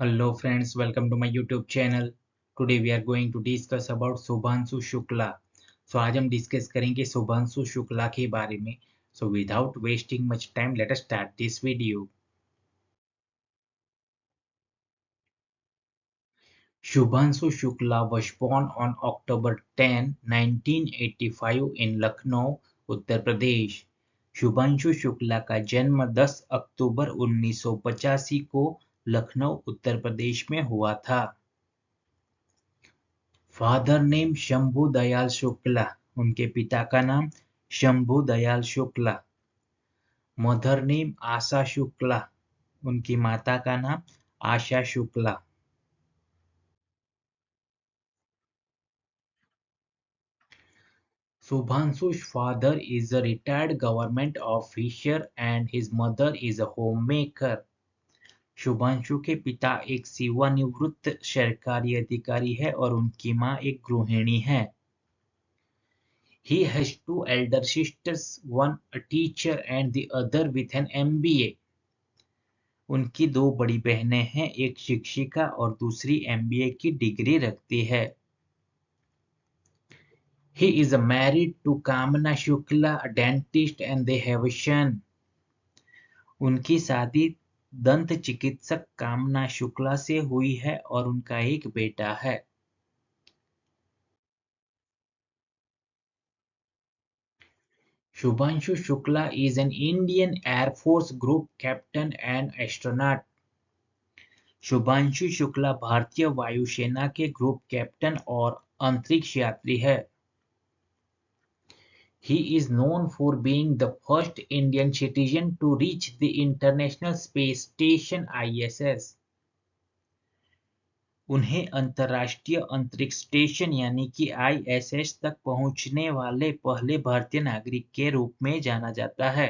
Hello friends, welcome to my YouTube channel. Today we are going to discuss about Shubhanshu Shukla. आज हम discuss करेंगे शुभांशु शुक्ला के बारे में. Without wasting much time, let us start this video. Shubhanshu Shukla was born on October 10, 1985 in Lucknow, Uttar Pradesh. Shubhanshu Shukla का जन्म 10 अक्टूबर 1985 को लखनऊ उत्तर प्रदेश में हुआ था. फादर नेम शंभू दयाल शुक्ला, उनके पिता का नाम शंभू दयाल शुक्ला. मदर नेम आशा शुक्ला, उनकी माता का नाम Asha Shukla. Subhanshu's father is a retired government officer and his mother is a homemaker. Shubhanshu के पिता एक सेवानिवृत्त सरकारी अधिकारी है और उनकी मां एक गृहिणी है. He has two elder sisters, one a teacher and the other with an MBA. उनकी दो बड़ी बहनें हैं, एक शिक्षिका और दूसरी MBA की डिग्री रखती है. He is married to Kamna Shukla, a dentist, and they have a son. उनकी शादी दंत चिकित्सक कामना शुक्ला से हुई है और उनका एक बेटा है. Shubhanshu Shukla is an Indian Air Force Group Captain and astronaut. Shubhanshu Shukla भारतीय वायुसेना के ग्रुप कैप्टन और अंतरिक्ष यात्री है. He is known for being the first Indian citizen to reach the International Space Station ISS. उन्हें अंतर्राष्ट्रीय अंतरिक्ष स्टेशन यानी कि ISS तक पहुंचने वाले पहले भारतीय नागरिक के रूप में जाना जाता है.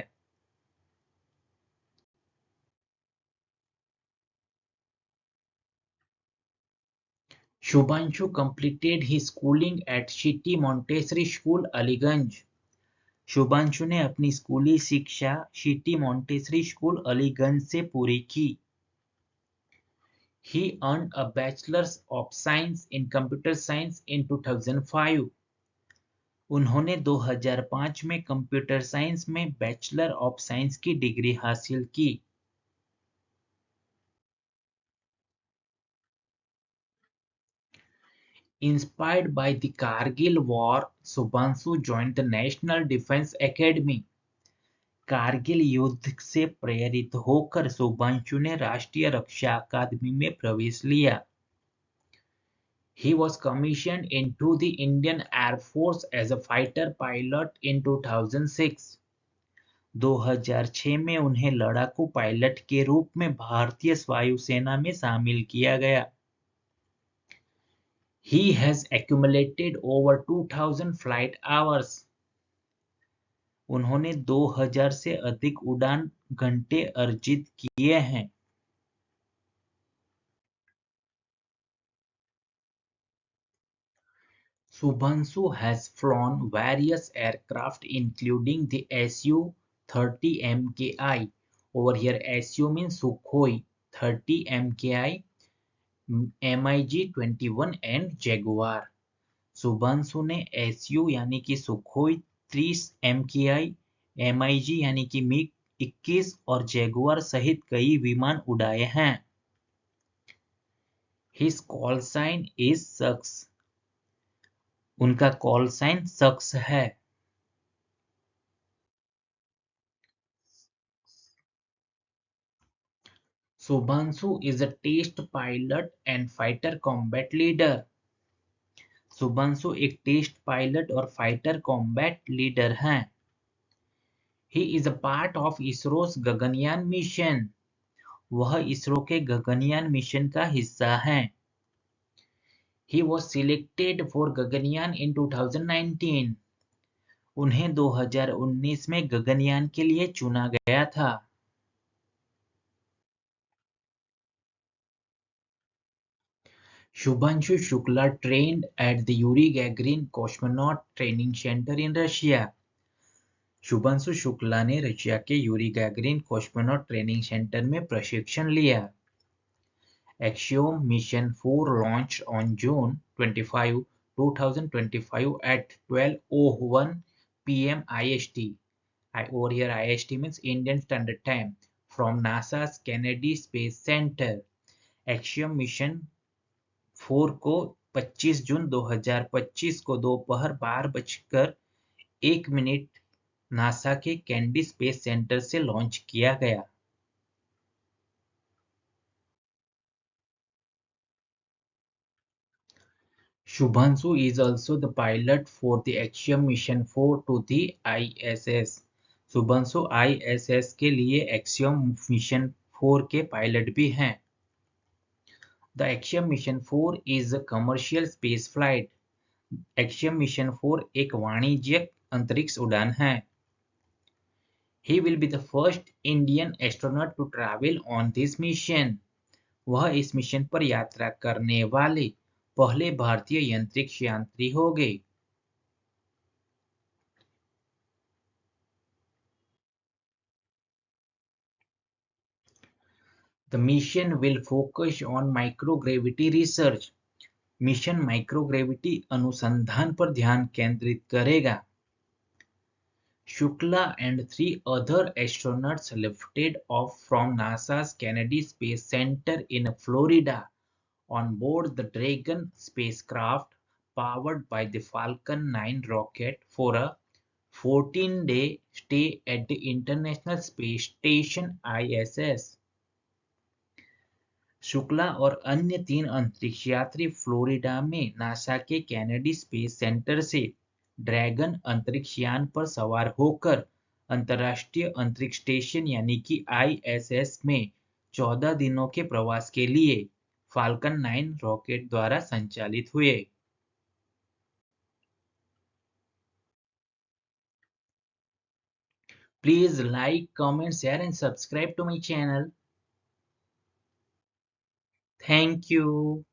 Shubhanshu completed his schooling at City Montessori School, Aliganj. Shubhanshu ने अपनी स्कूली शिक्षा सिटी मॉन्टेसरी स्कूल अलीगंज से पूरी की. He earned a Bachelor's of Science in Computer Science in 2005. उन्होंने 2005 में कंप्यूटर साइंस में बैचलर ऑफ साइंस की डिग्री हासिल की. Inspired by the Kargil War, Subhanshu joined the National Defense Academy. Kargil युद्ध से प्रेरित होकर शुभांशु ने राष्ट्रीय रक्षा अकादमी में प्रवेश लिया. He was commissioned into the Indian Air Force as a fighter pilot in 2006. 2006 में उन्हें लड़ाकू पायलट के रूप में भारतीय वायुसेना में शामिल किया गया. He has accumulated over 2000 flight hours. उन्होंने 2000 से अधिक उड़ान घंटे अर्जित किए हैं. Subhanshu has flown various aircraft including the Su-30 MKI. Over here Su means Sukhoi, 30 MKI, MiG-21 and Jaguar. Shubhanshu ने Su यानी कि सुखोई 30 MKI, MiG यानी कि मिग 21 और जैगुआर सहित कई विमान उड़ाए हैं. His call sign is शख्स. उनका कॉल साइन शख्स है. Subhanshu is a test pilot and fighter combat leader. Shubhanshu एक टेस्ट पायलट और फाइटर कॉम्बैट लीडर हैं. He is a part of ISRO's Gaganyaan mission. वह इसरो के गगनयान मिशन का हिस्सा हैं. He was selected for Gaganyaan in 2019. उन्हें 2019 में गगनयान के लिए चुना गया था. Shubhanshu Shukla trained at the Yuri Gagarin Cosmonaut Training Center in Russia. Shubhanshu Shukla ने रशिया के Yuri Gagarin cosmonaut training centre में प्रशिक्षण लिया. Axiom Mission 4 launched on June 25, 2025 at 12:01 p.m. IST. Over here IST means Indian Standard Time from NASA's Kennedy Space Center. Axiom Mission 4 को 25 जून 2025 को दोपहर 12:01 NASA के candy space centre से launch किया गया। Shubhanshu is also the pilot for the Axiom Mission 4 to the ISS. Shubhanshu ISS के लिए Axiom Mission 4 के पायलट भी हैं। The Axiom Mission 4 is a commercial space flight. Axiom Mission 4 एक वाणिज्यिक अंतरिक्ष उड़ान है। He will be the first Indian astronaut to travel on this mission. वह इस मिशन पर यात्रा करने वाले पहले भारतीय अंतरिक्ष यात्री होंगे। The mission will focus on microgravity research. Mission microgravity अनुसंधान पर ध्यान केंद्रित करेगा। Shukla and 3 other astronauts lifted off from NASA's Kennedy Space Center in Florida on board the Dragon spacecraft powered by the Falcon 9 rocket for a 14-day stay at the International Space Station ISS. Shukla और अन्य 3 अंतरिक्ष यात्री Florida में NASA के Kennedy space centre से dragon अंतरिक्ष यान पर सवार होकर अंतर्राष्ट्रीय अंतरिक्ष स्टेशन यानी कि आईएसएस में 14 दिनों के प्रवास के लिए फाल्कन 9 रॉकेट द्वारा संचालित हुए। Please like, comment, share and subscribe to my channel. Thank you.